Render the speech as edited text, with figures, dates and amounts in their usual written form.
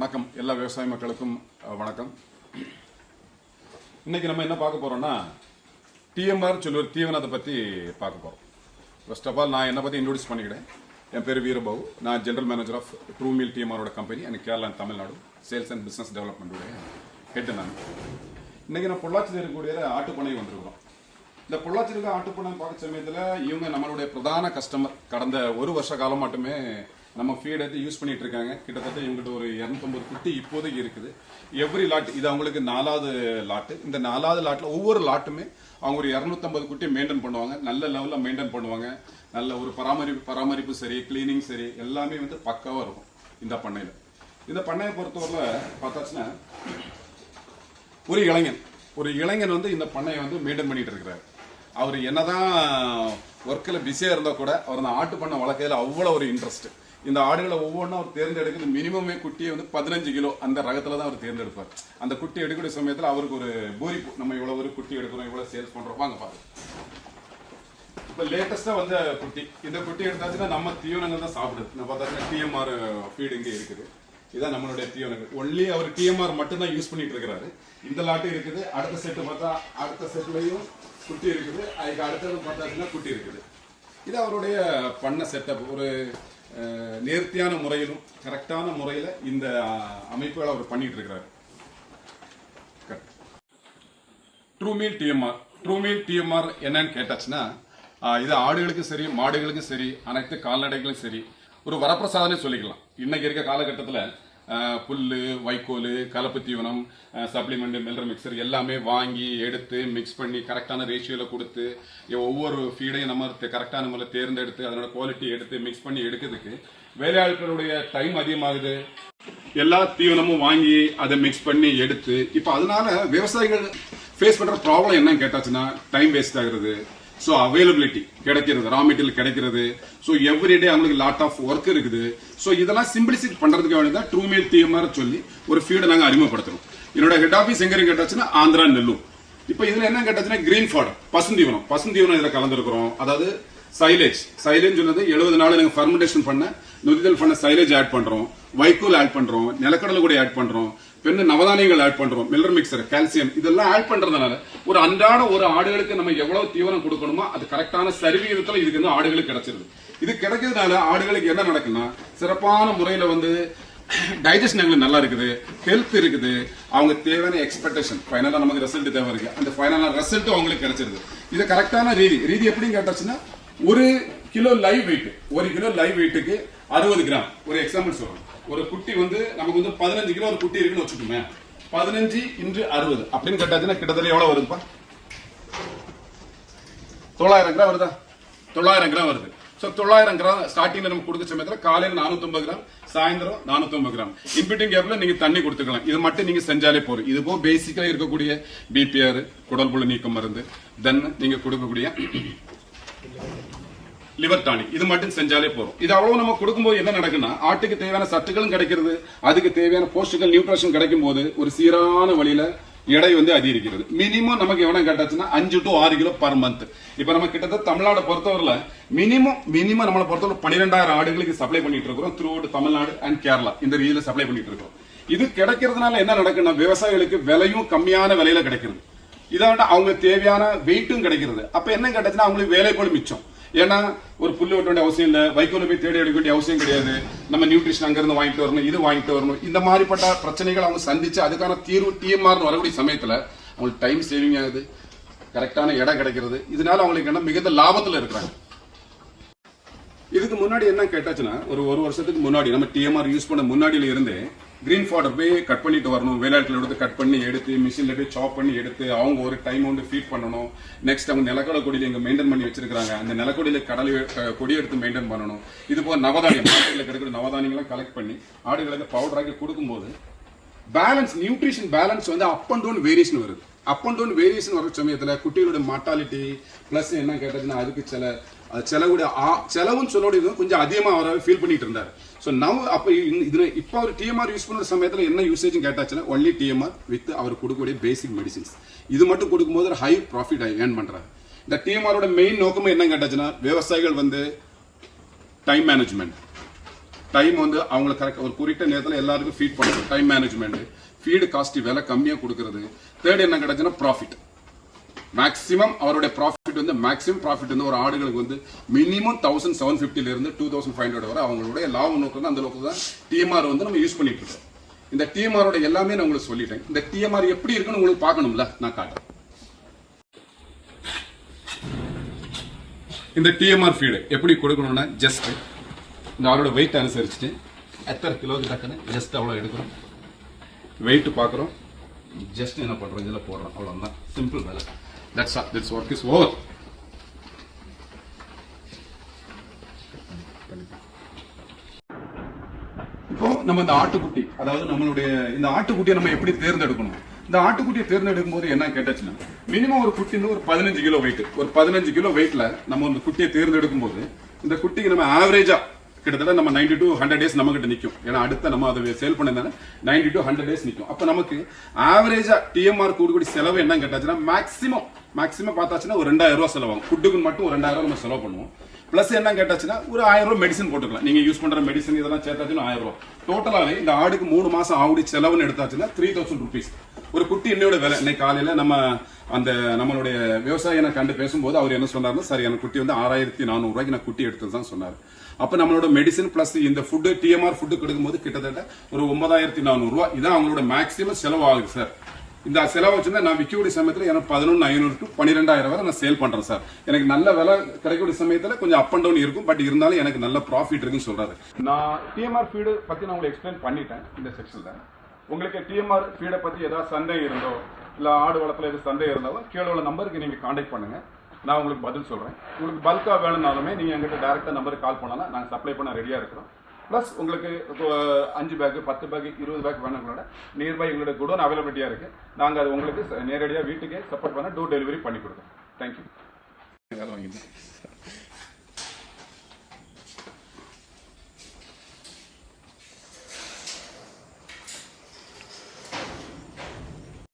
வணக்கம் எல்லா விவசாய மக்களுக்கும் வணக்கம். இன்னைக்கு நம்ம என்ன பார்க்க போறோம்னா டிஎம்ஆர் சொல்லி ஒரு தீவனத்தை பற்றி பார்க்க போகிறோம். ஃபர்ஸ்ட் ஆஃப் ஆல் நான் என்னை பற்றி இன்ட்ரோடியூஸ் பண்ணிக்கிட்டேன். என் பேர் வீரபாபு. நான் general manager of Tru Meal டிஎம்ஆரோட company and Kerala and Tamil Nadu sales and business டெவலப்மெண்ட்டுடைய ஹெட். நான் இன்னைக்கு நான் பொள்ளாச்சியில் இருக்கக்கூடிய ஆட்டுப்பண்ணை வந்திருக்கிறோம். இந்த பொள்ளாச்சியில் இருக்க ஆட்டுப்பண்ணை பார்க்க சமயத்தில் இவங்க நம்மளுடைய பிரதான கஸ்டமர். கடந்த ஒரு வருஷ காலம் மட்டுமே நம்ம ஃபீட் எடுத்து யூஸ் பண்ணிட்டு இருக்காங்க. கிட்டத்தட்ட இவங்ககிட்ட ஒரு 250 குட்டி இப்போதைக்கு இருக்குது. எவ்ரி லாட் இது அவங்களுக்கு 4வது லாட்டு. இந்த 4வது லாட்டில் ஒவ்வொரு லாட்டுமே அவங்க ஒரு 250 குட்டி மெயின்டைன் பண்ணுவாங்க. நல்ல லெவலில் மெயின்டைன் பண்ணுவாங்க. நல்ல ஒரு பராமரிப்பு சரி, கிளீனிங் சரி, எல்லாமே வந்து பக்காவாக இருக்கும் இந்த பண்ணையில். இந்த பண்ணையை பொறுத்தவரை பார்த்தாச்சுன்னா ஒரு இளைஞன் வந்து இந்த பண்ணையை வந்து மெயின்டைன் பண்ணிட்டு இருக்கிறாரு. அவர் என்னதான் ஒர்க்கில் பிஸியாக இருந்தால் கூட அவர் அந்த ஆட்டு பண்ணை வளர்க்கையில் அவ்வளோ ஒரு இன்ட்ரெஸ்ட். இந்த ஆடுகளை ஒவ்வொன்றும் அவர் தேர்ந்தெடுக்கிறது மினிமமே குட்டியை வந்து 15 கிலோ அந்த ரகத்தில் தான் அவர் தேர்ந்தெடுப்பார். அந்த குட்டி எடுக்கக்கூடிய சமயத்தில் அவருக்கு ஒரு பூரிப்பு, நம்ம இவ்வளோ ஒரு குட்டி எடுக்கிறோம், இவ்வளோ சேல்ஸ் பண்ணுறோம். வாங்க பாருங்க. இப்போ லேட்டஸ்ட்டாக வந்த குட்டி, இந்த குட்டி எடுத்தாச்சுன்னா நம்ம தீவனங்கள் தான் சாப்பிடுது. நம்ம பார்த்தாச்சுன்னா டிஎம்ஆர் ஃபீடு இங்கே இருக்குது. இதான் நம்மளுடைய தீவனங்கள். ஒன்லி அவர் டிஎம்ஆர் மட்டும்தான் யூஸ் பண்ணிட்டு இருக்கிறாரு. இந்த லாட்டு இருக்குது. அடுத்த செட்டு பார்த்தா அடுத்த செட்லையும் குட்டி இருக்குது. அதுக்கு அடுத்தது பார்த்தாச்சுன்னா குட்டி இருக்குது. இது அவருடைய பண்ண செட்டப். ஒரு நேர்த்தியான முறையிலும் கரெக்டான முறையில் இந்த அமைப்புகளை அவர் பண்ணிட்டு இருக்கிறார். ட்ரூ மீல் டிஎம்ஆர் என்னன்னு கேட்டாச்சுன்னா இது ஆடுகளுக்கும் சரி, மாடுகளுக்கும் சரி, அனைத்து கால்நடைகளும் சரி ஒரு வரப்பிரசாதனே சொல்லிக்கலாம். இன்னைக்கு இருக்க காலகட்டத்தில் புல், வைக்கோல், கலப்பு தீவனம், சப்ளிமெண்ட், மில்லர் மிக்சர் எல்லாமே வாங்கி எடுத்து மிக்ஸ் பண்ணி கரெக்டான ரேஷியோவில் கொடுத்து ஒவ்வொரு ஃபீடையும் நம்ம கரெக்டான முறையில் தேர்ந்தெடுத்து அதனோட குவாலிட்டி எடுத்து மிக்ஸ் பண்ணி எடுக்கிறதுக்கு வேலையாட்களுடைய டைம் அதிகமாகுது. எல்லா தீவனமும் வாங்கி அதை மிக்ஸ் பண்ணி எடுத்து இப்போ அதனால விவசாயிகள் ஃபேஸ் பண்ணுற ப்ராப்ளம் என்னன்னு கேட்டாச்சுன்னா டைம் வேஸ்ட் ஆகுறது. ஸோ அவைலபிலிட்டி கிடைக்கிறது, ரா மெட்டீரியல் கிடைக்கிறது. ஸோ எவ்ரிடே அவங்களுக்கு லாட் ஆஃப் ஒர்க் இருக்குது. ஸோ இதெல்லாம் சிம்பிளிசிட் பண்றதுக்கு வேண்டியதான் ட்ரூ மீல் டிஎம்ஆர் சொல்லி ஒரு ஃபீடை நாங்கள் அறிமுகப்படுத்துறோம். என்னோட ஹெட் ஆஃபீஸ் எங்க கேட்டாச்சுன்னா ஆந்திரா, நெல்லூர். இப்போ இதுல என்ன கேட்டாச்சுன்னா கிரீன் ஃபாடர், பசுந்தீவனம் இதில் கலந்துருக்கிறோம். அதாவது சைலேஜ் சொன்னது 70 நாள் நாங்கள் ஃபர்மெண்டேஷன் பண்ண நொதிதல் பண்ண சைலேஜ் ஆட் பண்றோம், வைக்கோல் ஆட் பண்றோம், நிலக்கடலை கூட ஆட் பண்றோம், பெண்ணு நவதானியங்கள் ஆட் பண்றோம், மில்லர் மிக்சர், கால்சியம் இதெல்லாம் ஆட் பண்றதுனால ஒரு அன்றாட ஒரு ஆடுகளுக்கு நம்ம எவ்வளவு தீவனம் கொடுக்கணுமோ அது கரெக்டான சரிவிகிதத்தில் இதுக்கு வந்து ஆடுகளுக்கு கிடைச்சிருது. இது கிடைக்கிறதுனால ஆடுகளுக்கு என்ன நடக்குன்னா சிறப்பான முறையில வந்து டைஜஷன் எங்களுக்கு நல்லா இருக்குது, ஹெல்த் இருக்குது, அவங்க தேவையான எக்ஸ்பெக்டேஷன் ஃபைனலா நமக்கு ரிசல்ட் தேவை இருக்கு. அந்த ஃபைனலான ரிசல்ட் அவங்களுக்கு கிடைச்சிருது. இது கரெக்டான ரீதி எப்படின்னு கேட்டாச்சுன்னா ஒரு கிலோ லைவ் வெயிட்டுக்கு 60 கிராம். ஒரு எக்ஸாம்பிள் சொல்றோம். ஒரு குட்டி வந்து நமக்கு வந்து 15 கிலோ ஒரு குட்டி இருக்குன்னு வச்சுக்கோங்க. 15 × 60 அப்படின்னு கேட்டாச்சுன்னா கிட்டத்தட்ட எவ்வளவு வருதுப்பா? 900 கிராம் வருதா? 900 கிராம் வருது. ஸோ 900 கிராம் ஸ்டார்டிங்ல நம்ம கொடுக்க சமயத்தில் காலையில் 450 கிராம், சாயந்தரம் 450 கிராம். இன்பிட்டிங் கேப்ல நீங்க தண்ணி கொடுத்துக்கலாம். இது மட்டும் நீங்க செஞ்சாலே போதும். இது போக பேசிக்கா இருக்கக்கூடிய பிபிஆர், குடல் புழு நீக்கம் மருந்து, தென் நீங்க கொடுக்கக்கூடிய லிவர் டானிக் இது மட்டும் செஞ்சாலே போதும். இது அவ்வளவு நம்ம கொடுக்கும்போது என்ன நடக்குன்னா ஆட்டுக்கு தேவையான சத்துக்களும் கிடைக்கிறது, அதுக்கு தேவையான போஷகங்கள் நியூட்ரிஷன் கிடைக்கும் போது ஒரு சீரான வழியில எடை வந்து அதிகரிக்கிறது. மினிமம் நமக்கு எவ்வளவு கேட்டாச்சுன்னா 5 to 6 கிலோ பர் மந்த். இப்ப நம்ம கிட்டத்தட்ட தமிழ்நாடு பொறுத்தவரையில மினிமம் நம்மளை பொறுத்தவரை 12,000 ஆடுகளுக்கு சப்ளை பண்ணிட்டு இருக்கிறோம். Through out Tamil Nadu and Kerala இந்த ரீதியில சப்ளை பண்ணிட்டு இருக்கோம். இது கிடைக்கிறதுனால என்ன நடக்குன்னா விவசாயிகளுக்கு விலையும் கம்மியான விலையில கிடைக்கிறது. இதாண்ட அவங்க தேவையான வெயிட்டும் கிடைக்கிறது. அப்ப என்ன கேட்டாச்சுன்னா அவங்களுக்கு வேலை போல மிச்சம். ஏன்னா ஒரு புல்லு வெட்ட வேண்டிய அவசியம் இல்லை, வைக்கோல போய் தேடி எடுக்க வேண்டிய அவசியம் கிடையாது. நம்ம நியூட்ரிஷன் அங்கிருந்து வாங்கிட்டு வரணும், இது வாங்கிட்டு வரணும். இந்த மாதிரிப்பட்ட பிரச்சனைகள் அவங்க சந்திச்சு அதுக்கான தீர்வு டிஎம்ஆர் வரக்கூடிய சமயத்துல அவங்களுக்கு டைம் சேவிங் ஆகுது, கரெக்டான இடம் கிடைக்கிறது. இதனால அவங்களுக்கு என்ன மிகுந்த லாபத்துல இருக்கிறாங்க. இதுக்கு முன்னாடி என்ன கேட்டாச்சுன்னா ஒரு வருஷத்துக்கு முன்னாடி நம்ம டிஎம்ஆர் யூஸ் பண்ண முன்னாடியில இருந்தே கிரீன் ஃபாடர் போய் கட் பண்ணிட்டு வரணும். வேலையாட்கள் எடுத்து கட் பண்ணி எடுத்து மிஷின்ல போய் சாப் பண்ணி எடுத்து அவங்க ஒரு டைம் வந்து ஃபீட் பண்ணணும். நெக்ஸ்ட் அவங்க நிலக்கடலை கொடியில இங்க மெயின்டைன் பண்ணி வச்சிருக்காங்க. அந்த நிலக்கொடியில கொடி எடுத்து மெயின்டைன் பண்ணணும். இது போல நவதானியம் மார்க்கெட்ல கிடைக்கிற நவதானியங்கள்லாம் கலெக்ட் பண்ணி ஆடுகளுக்கு பவுடர் ஆக்கி கொடுக்கும்போது பேலன்ஸ், நியூட்ரிஷன் பேலன்ஸ் வந்து அப் அண்ட் டவுன் வேரியேஷன் வருது. அப் அண்ட் டவுன் வேரியேஷன் வர சமயத்துல குட்டிகளோட மார்டாலிட்டி பிளஸ் என்ன கேட்டதுன்னா அதுக்கு செலவுன்னு சொல்லக்கூடிய கொஞ்சம் அதிகமாக அவரால் ஃபீல் பண்ணிட்டு இருந்தார். ஸோ இப்போ அவர் டிஎம்ஆர் யூஸ் பண்ணுற சமயத்தில் என்ன யூசேஜ் கேட்டாச்சுன்னா ஒன்லி டிஎம்ஆர் வித் அவர் கொடுக்கக்கூடிய பேசிக் மெடிசின்ஸ் இது மட்டும் கொடுக்கும்போது ஹை ப்ராஃபிட் ஏர்ன் பண்றாரு. இந்த டிஎம்ஆரோட மெயின் நோக்கமும் என்ன கேட்டாச்சுன்னா விவசாயிகள் வந்து டைம் மேனேஜ்மெண்ட், டைம் வந்து அவங்களுக்கு கரெக்ட் ஒரு குறிப்பிட்ட நேரத்தில் எல்லாருக்கும் ஃபீட் பண்ணுறது, டைம் மேனேஜ்மெண்ட், ஃபீடு காஸ்ட் விலை கம்மியாக கொடுக்கறது. தேர்ட் என்ன கிடைச்சுன்னா ப்ராஃபிட். மேக்ஸிமம் அவருடைய ப்ராஃபிட் வந்து மேக்ஸிமம் ப்ராஃபிட் வந்து ஒரு ஆடுகளுக்கு வந்து மினிமம் 1750 இருந்து 2500 வரை அவங்களுடைய லாபம் நோக்கம் அந்த அளவுக்கு தான் டிஎம்ஆர் வந்து நம்ம யூஸ் பண்ணிட்டு இருக்கோம். இந்த டிஎம்ஆரோட எல்லாமே நான் உங்களுக்கு சொல்லிட்டேன். இந்த டிஎம்ஆர் எப்படி இருக்குன்னு உங்களுக்கு பார்க்கணும்ல, நான் காட்டுறேன். இந்த டிஎம்ஆர் ஃபீடு எப்படி கொடுக்கணும்னா ஜஸ்ட் இந்த ஆளோட வெயிட் அனுசரிச்சுட்டு எத்தனை கிலோக்கு டக்குன்னு ஜஸ்ட் அவ்வளோ எடுக்கிறோம், வெயிட் பார்க்குறோம், ஜஸ்ட் என்ன பண்ணுறோம் இதில் போடுறோம், அவ்வளோதான். சிம்பிள் வேலை. That's all. This work is over. இப்போ நம்ம இந்த ஆட்டுக்குட்டி, அதாவது நம்மளுடைய இந்த ஆட்டுக்குட்டியை நம்ம எப்படி தேர்ந்தெடுக்கணும்? இந்த ஆட்டுக்குட்டியை தேர்ந்தெடுக்கும் போது என்ன கேட்டாச்சுன்னா மினிமம் ஒரு குட்டி ஒரு 15 கிலோ வெயிட், ஒரு 15 கிலோ வெயிட்ல நம்ம இந்த குட்டியை தேர்ந்தெடுக்கும் போது இந்த குட்டிக்கு நம்ம ஆவரேஜா கிட்டத்தட்ட நம்ம 90 to 100 டேஸ் நம்ம கிட்ட நிற்கும். ஏன்னா அடுத்த நம்ம அதை சேல் பண்ணதானே 90 to 100 டேஸ் நிற்கும். அப்ப நமக்கு ஆவரேஜா டிஎம்ஆர் கூடுകൂடி செலவு என்ன கேட்டாச்சுன்னா மேக்ஸிமம் பார்த்தாச்சுன்னா ஒரு 2000 ரூபாய் செலவாகும். ஃபுட்டுக்கு மட்டும் ஒரு 2000 நம்ம செலவு பண்ணுவோம். பிளஸ் என்ன கேட்டாச்சுன்னா ஒரு 1000 ரூபாய் மெடிசன் போட்டுக்கலாம். நீங்க யூஸ் பண்ற மெடிசன் இதெல்லாம் சேர்த்தாச்சுன்னா 1000 ரூபாய். டோட்டலாவே இந்த ஆடுக்கு 3 மாசம் ஆவுடி செலவுன்னு எடுத்தாச்சுன்னா 3000 ருபீஸ். ஒரு குட்டி என்னோட விலை. இன்னைக்கு காலையில நம்ம அந்த நம்மளுடைய விவசாயியை கண்டு பேசும்போது அவர் என்ன சொன்னார்னா, சார் எனக்கு குட்டி வந்து 6400 ரூபாய்க்கு நான் குட்டி எடுத்து தான் சொன்னார். அப்ப நம்மளோட மெடிசன் பிளஸ் இந்த ஃபுட்டு டிஎம்ஆர் ஃபுட்டு கொடுக்கும்போது கிட்டத்தட்ட ஒரு 9400 ரூபாய் இதான் அவங்களோட மேக்ஸிமம் செலவு ஆகுது சார். இந்த செலவு வச்சிருந்தா நான் விற்கக்கூடிய சமயத்தில் எனக்கு 11,500 to 12,000 வரை நான் சேல் பண்றேன் சார். எனக்கு நல்ல விலை கிடைக்கக்கூடிய சமயத்தில் கொஞ்சம் அப் அண்ட் டவுன் இருக்கும், பட் இருந்தாலும் எனக்கு நல்ல ப்ராஃபிட் இருக்குன்னு சொல்றாரு. நான் டிஎம்ஆர் ஃபீடு பத்தி நான் உங்களுக்கு எக்ஸ்பிளைன் பண்ணிட்டேன் இந்த செக்ஷன்ல. உங்களுக்கு டிஎம்ஆர் ஃபீடை பத்தி ஏதாவது சந்தேகம் இருந்தோ இல்ல ஆடு வளர்ப்புல எதாவது சந்தேகம் இருந்தாலும் கீழே உள்ள நம்பருக்கு நீங்க கான்டாக்ட் பண்ணுங்க, நான் உங்களுக்கு பதில் சொல்றேன். உங்களுக்கு பல்கா வேணும்னாலுமே நீங்க எங்கிட்ட டைரக்டா நம்பருக்கு கால் பண்ணலாம், நாங்கள் சப்ளை பண்ண ரெடியா இருக்கிறோம். ப்ளஸ் உங்களுக்கு 5 பேக் 10 பேக் 20 பேக் வேணுங்களோட நியர்பை எங்களோட குடோன் அவைலபிலிட்டியா இருக்கு. நாங்கள் அது உங்களுக்கு நேரடியாக வீட்டுக்கே சப்போர்ட் பண்ண டோர் டெலிவரி பண்ணி கொடுக்குறோம். தேங்க்யூ.